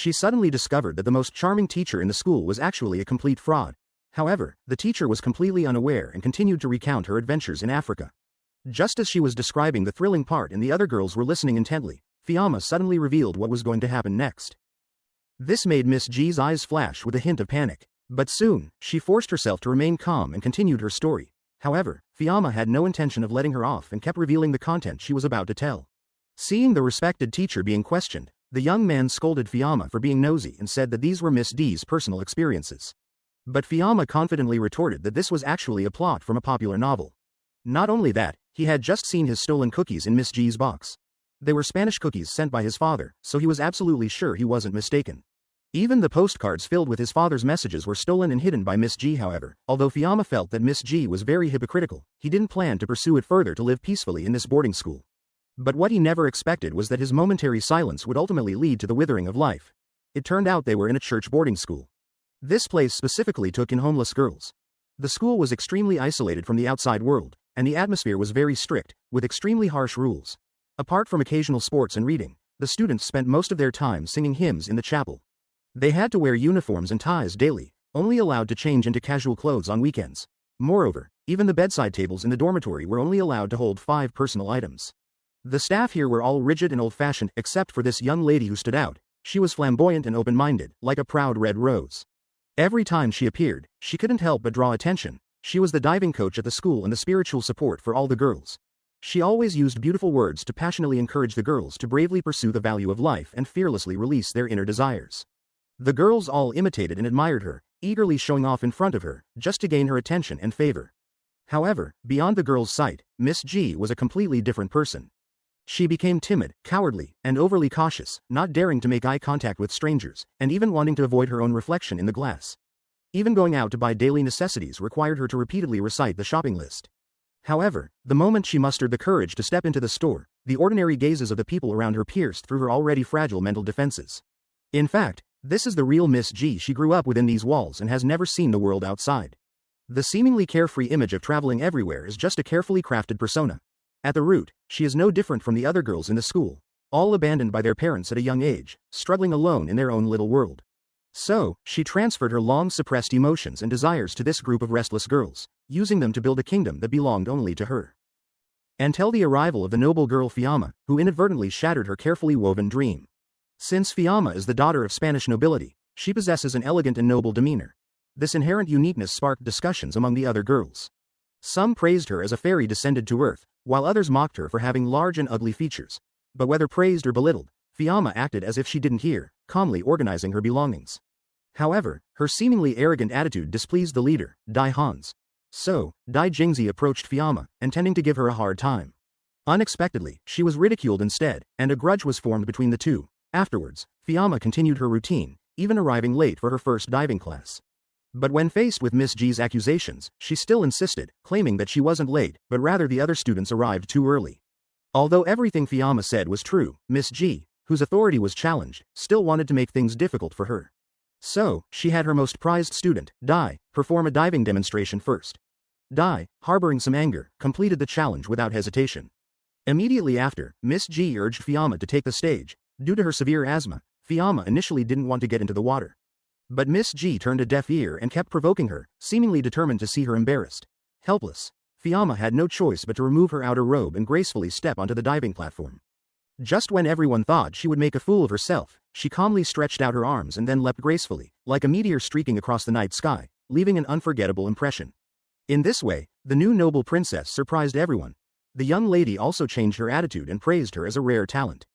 She suddenly discovered that the most charming teacher in the school was actually a complete fraud. However, the teacher was completely unaware and continued to recount her adventures in Africa. Just as she was describing the thrilling part and the other girls were listening intently, Fiamma suddenly revealed what was going to happen next. This made Miss G's eyes flash with a hint of panic. But soon, she forced herself to remain calm and continued her story. However, Fiamma had no intention of letting her off and kept revealing the content she was about to tell. Seeing the respected teacher being questioned, the young man scolded Fiamma for being nosy and said that these were Miss D's personal experiences. But Fiamma confidently retorted that this was actually a plot from a popular novel. Not only that, he had just seen his stolen cookies in Miss G's box. They were Spanish cookies sent by his father, so he was absolutely sure he wasn't mistaken. Even the postcards filled with his father's messages were stolen and hidden by Miss G. However, although Fiamma felt that Miss G was very hypocritical, he didn't plan to pursue it further to live peacefully in this boarding school. But what he never expected was that his momentary silence would ultimately lead to the withering of life. It turned out they were in a church boarding school. This place specifically took in homeless girls. The school was extremely isolated from the outside world, and the atmosphere was very strict, with extremely harsh rules. Apart from occasional sports and reading, the students spent most of their time singing hymns in the chapel. They had to wear uniforms and ties daily, only allowed to change into casual clothes on weekends. Moreover, even the bedside tables in the dormitory were only allowed to hold 5 personal items. The staff here were all rigid and old-fashioned, except for this young lady who stood out. She was flamboyant and open-minded, like a proud red rose. Every time she appeared, she couldn't help but draw attention. She was the diving coach at the school and the spiritual support for all the girls. She always used beautiful words to passionately encourage the girls to bravely pursue the value of life and fearlessly release their inner desires. The girls all imitated and admired her, eagerly showing off in front of her, just to gain her attention and favor. However, beyond the girls' sight, Miss G was a completely different person. She became timid, cowardly, and overly cautious, not daring to make eye contact with strangers, and even wanting to avoid her own reflection in the glass. Even going out to buy daily necessities required her to repeatedly recite the shopping list. However, the moment she mustered the courage to step into the store, the ordinary gazes of the people around her pierced through her already fragile mental defenses. In fact, this is the real Miss G. She grew up within these walls and has never seen the world outside. The seemingly carefree image of traveling everywhere is just a carefully crafted persona. At the root, she is no different from the other girls in the school, all abandoned by their parents at a young age, struggling alone in their own little world. So, she transferred her long-suppressed emotions and desires to this group of restless girls, using them to build a kingdom that belonged only to her. Until the arrival of the noble girl Fiamma, who inadvertently shattered her carefully woven dream. Since Fiamma is the daughter of Spanish nobility, she possesses an elegant and noble demeanor. This inherent uniqueness sparked discussions among the other girls. Some praised her as a fairy descended to earth, while others mocked her for having large and ugly features. But whether praised or belittled, Fiamma acted as if she didn't hear, calmly organizing her belongings. However, her seemingly arrogant attitude displeased the leader, Dai Hans. So, Dai Jingzi approached Fiamma, intending to give her a hard time. Unexpectedly, she was ridiculed instead, and a grudge was formed between the two. Afterwards, Fiamma continued her routine, even arriving late for her first diving class. But when faced with Miss G's accusations, she still insisted, claiming that she wasn't late, but rather the other students arrived too early. Although everything Fiamma said was true, Miss G, whose authority was challenged, still wanted to make things difficult for her. So, she had her most prized student, Dai, perform a diving demonstration first. Dai, harboring some anger, completed the challenge without hesitation. Immediately after, Miss G urged Fiamma to take the stage. Due to her severe asthma, Fiamma initially didn't want to get into the water. But Miss G turned a deaf ear and kept provoking her, seemingly determined to see her embarrassed. Helpless, Fiamma had no choice but to remove her outer robe and gracefully step onto the diving platform. Just when everyone thought she would make a fool of herself, she calmly stretched out her arms and then leapt gracefully, like a meteor streaking across the night sky, leaving an unforgettable impression. In this way, the new noble princess surprised everyone. The young lady also changed her attitude and praised her as a rare talent.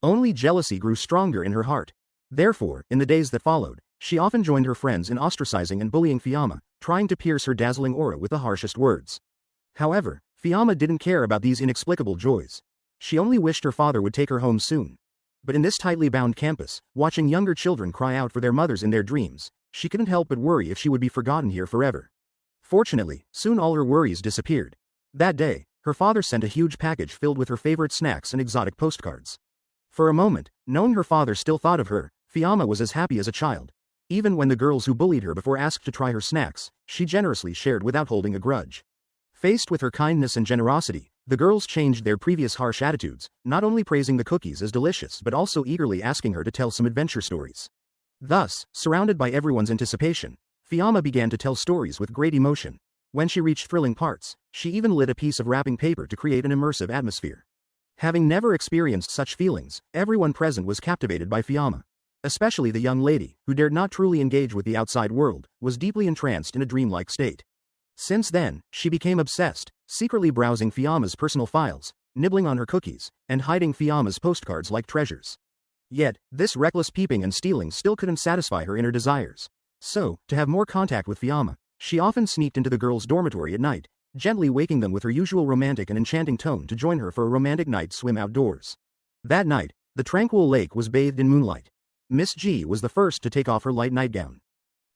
Only jealousy grew stronger in her heart. Therefore, in the days that followed, she often joined her friends in ostracizing and bullying Fiamma, trying to pierce her dazzling aura with the harshest words. However, Fiamma didn't care about these inexplicable joys. She only wished her father would take her home soon. But in this tightly bound campus, watching younger children cry out for their mothers in their dreams, she couldn't help but worry if she would be forgotten here forever. Fortunately, soon all her worries disappeared. That day, her father sent a huge package filled with her favorite snacks and exotic postcards. For a moment, knowing her father still thought of her, Fiamma was as happy as a child. Even when the girls who bullied her before asked to try her snacks, she generously shared without holding a grudge. Faced with her kindness and generosity, the girls changed their previous harsh attitudes, not only praising the cookies as delicious but also eagerly asking her to tell some adventure stories. Thus, surrounded by everyone's anticipation, Fiamma began to tell stories with great emotion. When she reached thrilling parts, she even lit a piece of wrapping paper to create an immersive atmosphere. Having never experienced such feelings, everyone present was captivated by Fiamma. Especially the young lady, who dared not truly engage with the outside world, was deeply entranced in a dreamlike state. Since then, she became obsessed, secretly browsing Fiamma's personal files, nibbling on her cookies, and hiding Fiamma's postcards like treasures. Yet, this reckless peeping and stealing still couldn't satisfy her inner desires. So, to have more contact with Fiamma, she often sneaked into the girls' dormitory at night, gently waking them with her usual romantic and enchanting tone to join her for a romantic night swim outdoors. That night, the tranquil lake was bathed in moonlight. Miss G was the first to take off her light nightgown.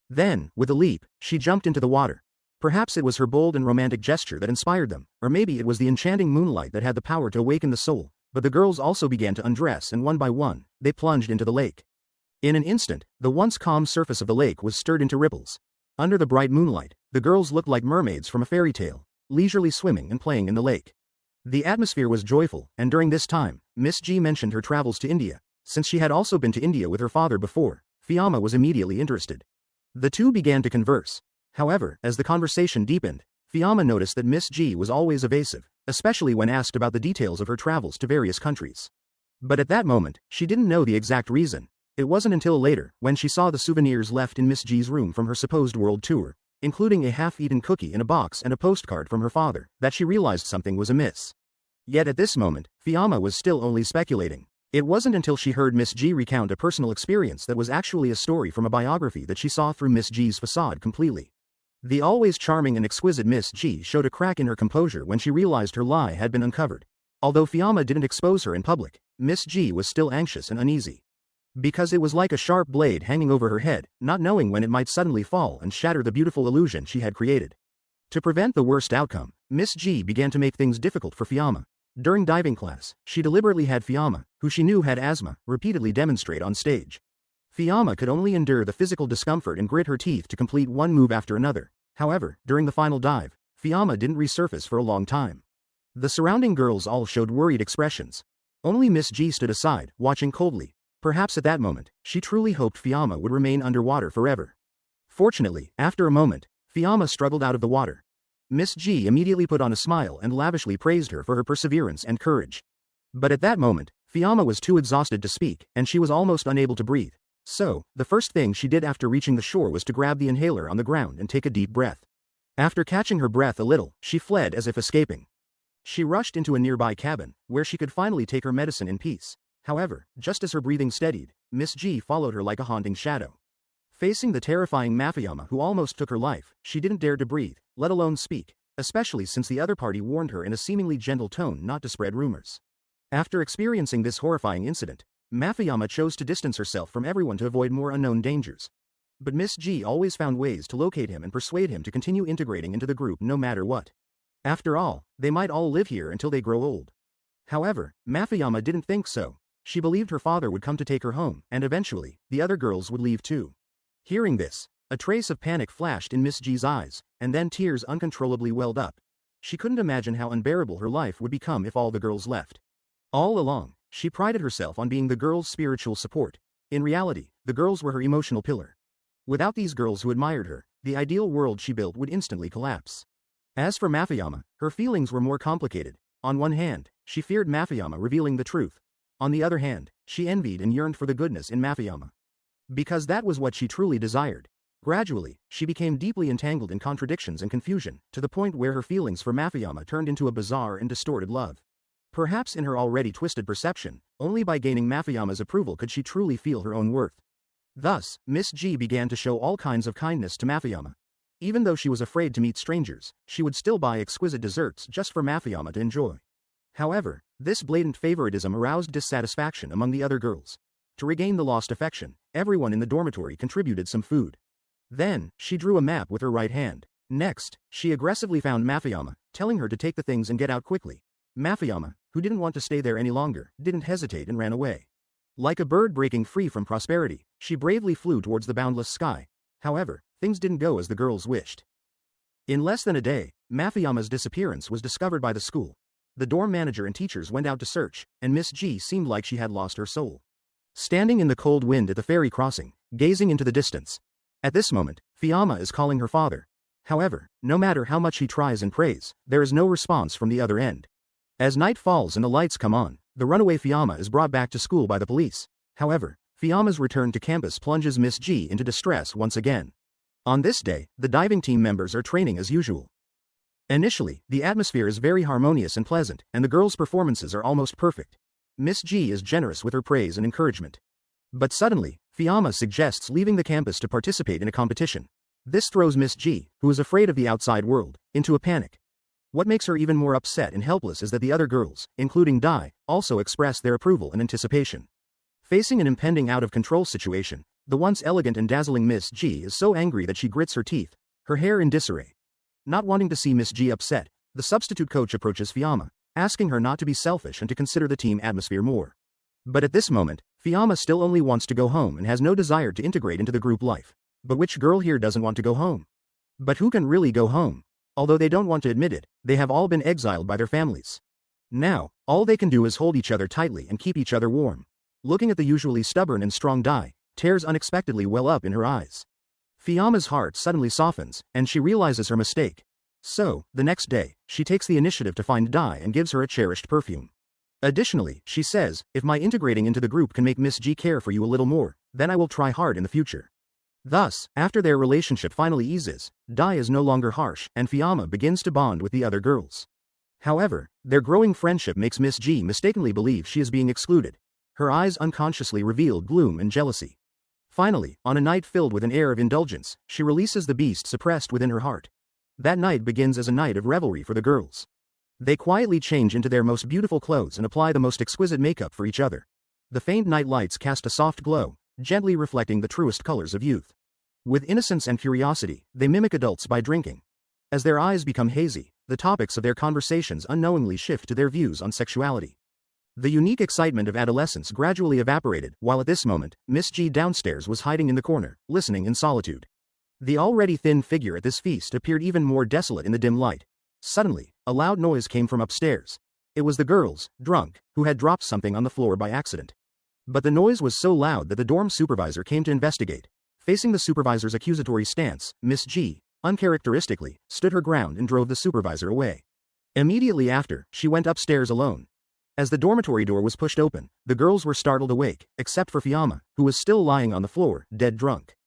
Then, with a leap, she jumped into the water. Perhaps it was her bold and romantic gesture that inspired them, or maybe it was the enchanting moonlight that had the power to awaken the soul, but the girls also began to undress and one by one, they plunged into the lake. In an instant, the once calm surface of the lake was stirred into ripples. Under the bright moonlight, the girls looked like mermaids from a fairy tale, leisurely swimming and playing in the lake. The atmosphere was joyful, and during this time, Miss G mentioned her travels to India. Since she had also been to India with her father before, Fiamma was immediately interested. The two began to converse. However, as the conversation deepened, Fiamma noticed that Miss G was always evasive, especially when asked about the details of her travels to various countries. But at that moment, she didn't know the exact reason. It wasn't until later, when she saw the souvenirs left in Miss G's room from her supposed world tour, including a half-eaten cookie in a box and a postcard from her father, that she realized something was amiss. Yet at this moment, Fiamma was still only speculating. It wasn't until she heard Miss G recount a personal experience that was actually a story from a biography that she saw through Miss G's facade completely. The always charming and exquisite Miss G showed a crack in her composure when she realized her lie had been uncovered. Although Fiamma didn't expose her in public, Miss G was still anxious and uneasy. Because it was like a sharp blade hanging over her head, not knowing when it might suddenly fall and shatter the beautiful illusion she had created. To prevent the worst outcome, Miss G began to make things difficult for Fiamma. During diving class, she deliberately had Fiamma, who she knew had asthma, repeatedly demonstrate on stage. Fiamma could only endure the physical discomfort and grit her teeth to complete one move after another. However, during the final dive, Fiamma didn't resurface for a long time. The surrounding girls all showed worried expressions. Only Miss G stood aside, watching coldly. Perhaps at that moment, she truly hoped Fiamma would remain underwater forever. Fortunately, after a moment, Fiamma struggled out of the water. Miss G immediately put on a smile and lavishly praised her for her perseverance and courage. But at that moment, Fiamma was too exhausted to speak, and she was almost unable to breathe. So, the first thing she did after reaching the shore was to grab the inhaler on the ground and take a deep breath. After catching her breath a little, she fled as if escaping. She rushed into a nearby cabin, where she could finally take her medicine in peace. However, just as her breathing steadied, Miss G followed her like a haunting shadow. Facing the terrifying Fiamma who almost took her life, she didn't dare to breathe, let alone speak, especially since the other party warned her in a seemingly gentle tone not to spread rumors. After experiencing this horrifying incident, Fiamma chose to distance herself from everyone to avoid more unknown dangers. But Miss G always found ways to locate him and persuade him to continue integrating into the group no matter what. After all, they might all live here until they grow old. However, Fiamma didn't think so. She believed her father would come to take her home, and eventually, the other girls would leave too. Hearing this, a trace of panic flashed in Miss G's eyes, and then tears uncontrollably welled up. She couldn't imagine how unbearable her life would become if all the girls left. All along, she prided herself on being the girls' spiritual support. In reality, the girls were her emotional pillar. Without these girls who admired her, the ideal world she built would instantly collapse. As for Fiamma, her feelings were more complicated. On one hand, she feared Fiamma revealing the truth. On the other hand, she envied and yearned for the goodness in Fiamma. Because that was what she truly desired. Gradually, she became deeply entangled in contradictions and confusion, to the point where her feelings for Fiamma turned into a bizarre and distorted love. Perhaps in her already twisted perception, only by gaining Fiamma's approval could she truly feel her own worth. Thus, Miss G began to show all kinds of kindness to Fiamma. Even though she was afraid to meet strangers, she would still buy exquisite desserts just for Fiamma to enjoy. However, this blatant favoritism aroused dissatisfaction among the other girls. To regain the lost affection, everyone in the dormitory contributed some food. Then, she drew a map with her right hand. Next, she aggressively found Fiamma, telling her to take the things and get out quickly. Fiamma, who didn't want to stay there any longer, didn't hesitate and ran away. Like a bird breaking free from prosperity, she bravely flew towards the boundless sky. However, things didn't go as the girls wished. In less than a day, Fiamma's disappearance was discovered by the school. The dorm manager and teachers went out to search, and Miss G seemed like she had lost her soul. standing in the cold wind at the ferry crossing, gazing into the distance. At this moment, Fiamma is calling her father. However, no matter how much he tries and prays, there is no response from the other end. As night falls and the lights come on, the runaway Fiamma is brought back to school by the police. However, Fiamma's return to campus plunges Miss G into distress once again. On this day, the diving team members are training as usual. Initially, the atmosphere is very harmonious and pleasant, and the girls' performances are almost perfect. Miss G is generous with her praise and encouragement. But suddenly, Fiamma suggests leaving the campus to participate in a competition. This throws Miss G, who is afraid of the outside world, into a panic. What makes her even more upset and helpless is that the other girls, including Dai, also express their approval and anticipation. Facing an impending out-of-control situation, the once elegant and dazzling Miss G is so angry that she grits her teeth, her hair in disarray. Not wanting to see Miss G upset, the substitute coach approaches Fiamma, asking her not to be selfish and to consider the team atmosphere more. But at this moment, Fiamma still only wants to go home and has no desire to integrate into the group life. But which girl here doesn't want to go home? But who can really go home? Although they don't want to admit it, they have all been exiled by their families. Now, all they can do is hold each other tightly and keep each other warm. Looking at the usually stubborn and strong Dai, tears unexpectedly well up in her eyes. Fiamma's heart suddenly softens, and she realizes her mistake. So, the next day, she takes the initiative to find Dai and gives her a cherished perfume. Additionally, she says, if my integrating into the group can make Miss G care for you a little more, then I will try hard in the future. Thus, after their relationship finally eases, Dai is no longer harsh, and Fiamma begins to bond with the other girls. However, their growing friendship makes Miss G mistakenly believe she is being excluded. Her eyes unconsciously reveal gloom and jealousy. Finally, on a night filled with an air of indulgence, she releases the beast suppressed within her heart. That night begins as a night of revelry for the girls. They quietly change into their most beautiful clothes and apply the most exquisite makeup for each other. The faint night lights cast a soft glow, gently reflecting the truest colors of youth. With innocence and curiosity, they mimic adults by drinking. As their eyes become hazy, the topics of their conversations unknowingly shift to their views on sexuality. The unique excitement of adolescence gradually evaporated, while at this moment, Miss G downstairs was hiding in the corner, listening in solitude. The already thin figure at this feast appeared even more desolate in the dim light. Suddenly, a loud noise came from upstairs. It was the girls, drunk, who had dropped something on the floor by accident. But the noise was so loud that the dorm supervisor came to investigate. Facing the supervisor's accusatory stance, Miss G, uncharacteristically, stood her ground and drove the supervisor away. Immediately after, she went upstairs alone. As the dormitory door was pushed open, the girls were startled awake, except for Fiamma, who was still lying on the floor, dead drunk.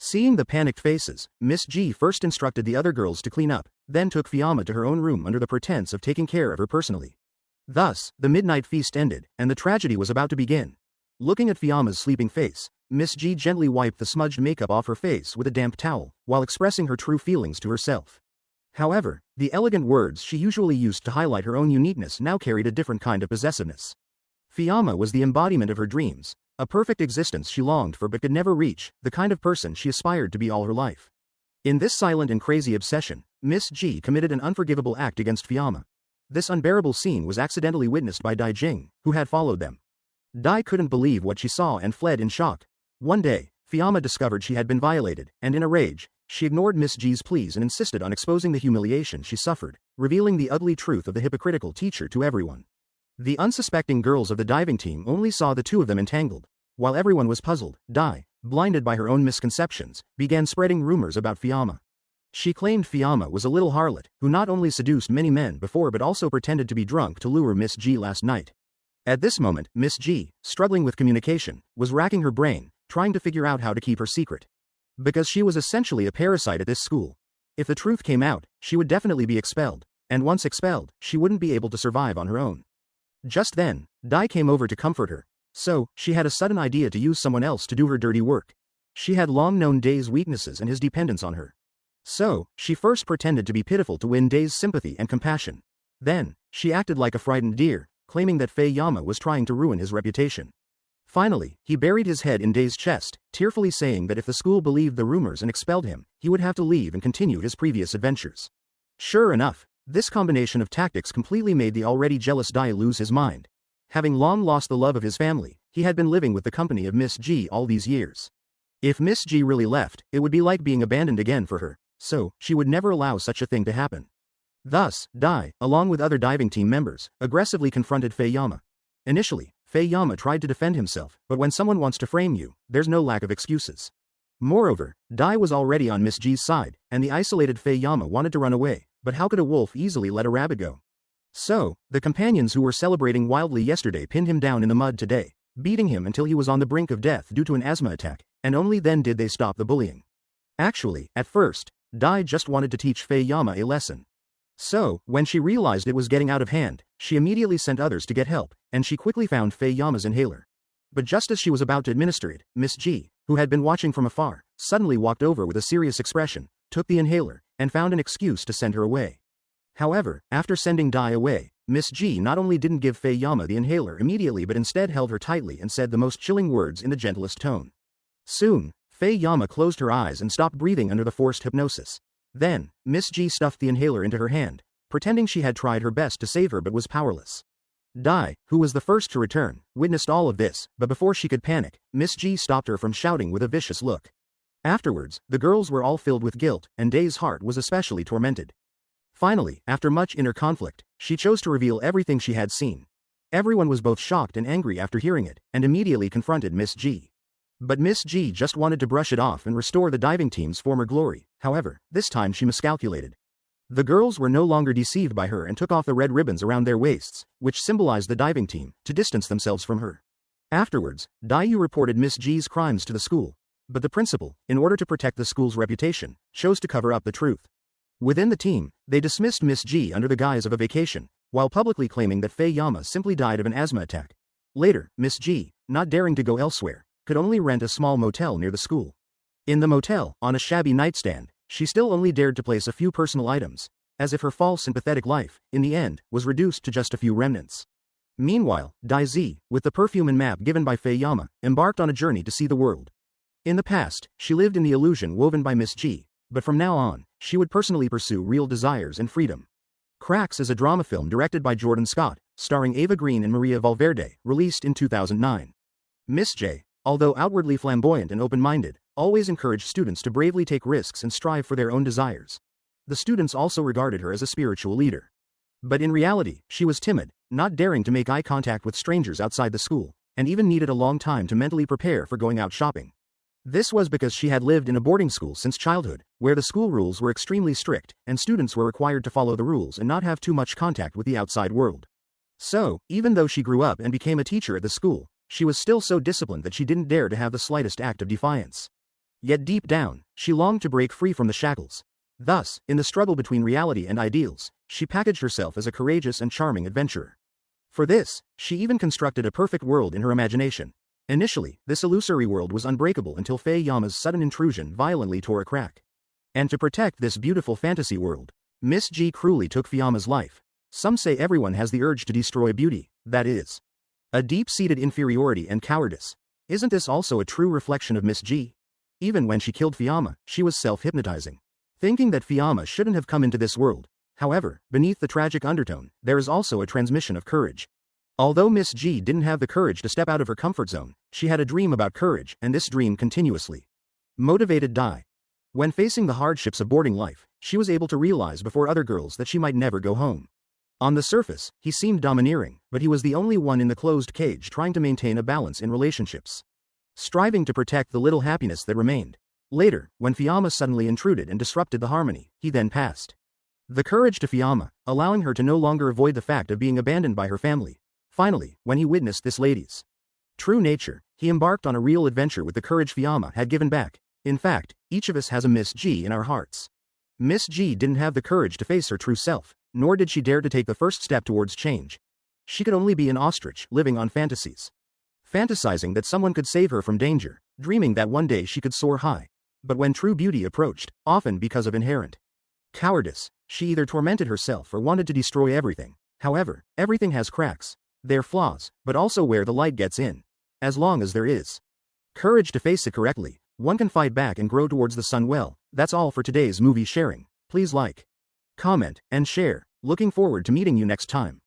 Seeing the panicked faces, Miss G first instructed the other girls to clean up, then took Fiamma to her own room under the pretense of taking care of her personally. Thus, the midnight feast ended, and the tragedy was about to begin. Looking at Fiamma's sleeping face, Miss G gently wiped the smudged makeup off her face with a damp towel, while expressing her true feelings to herself. However, the elegant words she usually used to highlight her own uniqueness now carried a different kind of possessiveness. Fiamma was the embodiment of her dreams, a perfect existence she longed for but could never reach, the kind of person she aspired to be all her life. In this silent and crazy obsession, Miss G committed an unforgivable act against Fiamma. This unbearable scene was accidentally witnessed by Dai Jing, who had followed them. Dai couldn't believe what she saw and fled in shock. One day, Fiamma discovered she had been violated, and in a rage, she ignored Miss G's pleas and insisted on exposing the humiliation she suffered, revealing the ugly truth of the hypocritical teacher to everyone. The unsuspecting girls of the diving team only saw the two of them entangled. While everyone was puzzled, Dai, blinded by her own misconceptions, began spreading rumors about Fiamma. She claimed Fiamma was a little harlot, who not only seduced many men before but also pretended to be drunk to lure Miss G last night. At this moment, Miss G, struggling with communication, was racking her brain, trying to figure out how to keep her secret. Because she was essentially a parasite at this school. If the truth came out, she would definitely be expelled, and once expelled, she wouldn't be able to survive on her own. Just then, Dai came over to comfort her. So, she had a sudden idea to use someone else to do her dirty work. She had long known Dai's weaknesses and his dependence on her. So, she first pretended to be pitiful to win Dai's sympathy and compassion. Then, she acted like a frightened deer, claiming that Fiamma was trying to ruin his reputation. Finally, he buried his head in Dai's chest, tearfully saying that if the school believed the rumors and expelled him, he would have to leave and continue his previous adventures. Sure enough, this combination of tactics completely made the already jealous Dai lose his mind. Having long lost the love of his family, he had been living with the company of Miss G all these years. If Miss G really left, it would be like being abandoned again for her, so she would never allow such a thing to happen. Thus, Dai, along with other diving team members, aggressively confronted Fiamma. Initially, Fiamma tried to defend himself, but when someone wants to frame you, there's no lack of excuses. Moreover, Dai was already on Miss G's side, and the isolated Fiamma wanted to run away, but how could a wolf easily let a rabbit go? So, the companions who were celebrating wildly yesterday pinned him down in the mud today, beating him until he was on the brink of death due to an asthma attack, and only then did they stop the bullying. Actually, at first, Dai just wanted to teach Fiamma a lesson. So, when she realized it was getting out of hand, she immediately sent others to get help, and she quickly found Fiamma's inhaler. But just as she was about to administer it, Miss G, who had been watching from afar, suddenly walked over with a serious expression, took the inhaler, and found an excuse to send her away. However, after sending Dai away, Miss G not only didn't give Fiamma the inhaler immediately but instead held her tightly and said the most chilling words in the gentlest tone. Soon, Fiamma closed her eyes and stopped breathing under the forced hypnosis. Then, Miss G stuffed the inhaler into her hand, pretending she had tried her best to save her but was powerless. Dai, who was the first to return, witnessed all of this, but before she could panic, Miss G stopped her from shouting with a vicious look. Afterwards, the girls were all filled with guilt, and Dai's heart was especially tormented. Finally, after much inner conflict, she chose to reveal everything she had seen. Everyone was both shocked and angry after hearing it, and immediately confronted Miss G. But Miss G just wanted to brush it off and restore the diving team's former glory. However, this time she miscalculated. The girls were no longer deceived by her and took off the red ribbons around their waists, which symbolized the diving team, to distance themselves from her. Afterwards, Dai reported Miss G's crimes to the school. But the principal, in order to protect the school's reputation, chose to cover up the truth. Within the team, they dismissed Miss G under the guise of a vacation, while publicly claiming that Fiamma simply died of an asthma attack. Later, Miss G, not daring to go elsewhere, could only rent a small motel near the school. In the motel, on a shabby nightstand, she still only dared to place a few personal items, as if her false and pathetic life, in the end, was reduced to just a few remnants. Meanwhile, Dai Z, with the perfume and map given by Fiamma, embarked on a journey to see the world. In the past, she lived in the illusion woven by Miss G, but from now on, she would personally pursue real desires and freedom. Cracks is a drama film directed by Jordan Scott, starring Eva Green and Maria Valverde, released in 2009. Miss J, although outwardly flamboyant and open-minded, always encouraged students to bravely take risks and strive for their own desires. The students also regarded her as a spiritual leader. But in reality, she was timid, not daring to make eye contact with strangers outside the school, and even needed a long time to mentally prepare for going out shopping. This was because she had lived in a boarding school since childhood, where the school rules were extremely strict, and students were required to follow the rules and not have too much contact with the outside world. So, even though she grew up and became a teacher at the school, she was still so disciplined that she didn't dare to have the slightest act of defiance. Yet deep down, she longed to break free from the shackles. Thus, in the struggle between reality and ideals, she packaged herself as a courageous and charming adventurer. For this, she even constructed a perfect world in her imagination. Initially, this illusory world was unbreakable until Fiamma's sudden intrusion violently tore a crack. And to protect this beautiful fantasy world, Miss G cruelly took Fiamma's life. Some say everyone has the urge to destroy beauty, that is, a deep-seated inferiority and cowardice. Isn't this also a true reflection of Miss G? Even when she killed Fiamma, she was self-hypnotizing, thinking that Fiamma shouldn't have come into this world. However, beneath the tragic undertone, there is also a transmission of courage. Although Miss G didn't have the courage to step out of her comfort zone, she had a dream about courage, and this dream continuously motivated Dai. When facing the hardships of boarding life, she was able to realize before other girls that she might never go home. On the surface, he seemed domineering, but he was the only one in the closed cage trying to maintain a balance in relationships, striving to protect the little happiness that remained. Later, when Fiamma suddenly intruded and disrupted the harmony, he then passed the courage to Fiamma, allowing her to no longer avoid the fact of being abandoned by her family. Finally, when he witnessed this lady's true nature, he embarked on a real adventure with the courage Fiamma had given back. In fact, each of us has a Miss G in our hearts. Miss G didn't have the courage to face her true self, nor did she dare to take the first step towards change. She could only be an ostrich, living on fantasies. Fantasizing that someone could save her from danger, dreaming that one day she could soar high. But when true beauty approached, often because of inherent cowardice, she either tormented herself or wanted to destroy everything. However, everything has cracks. They're flaws, but also where the light gets in. As long as there is courage to face it correctly, one can fight back and grow towards the sun. Well, that's all for today's movie sharing. Please like, comment, and share. Looking forward to meeting you next time.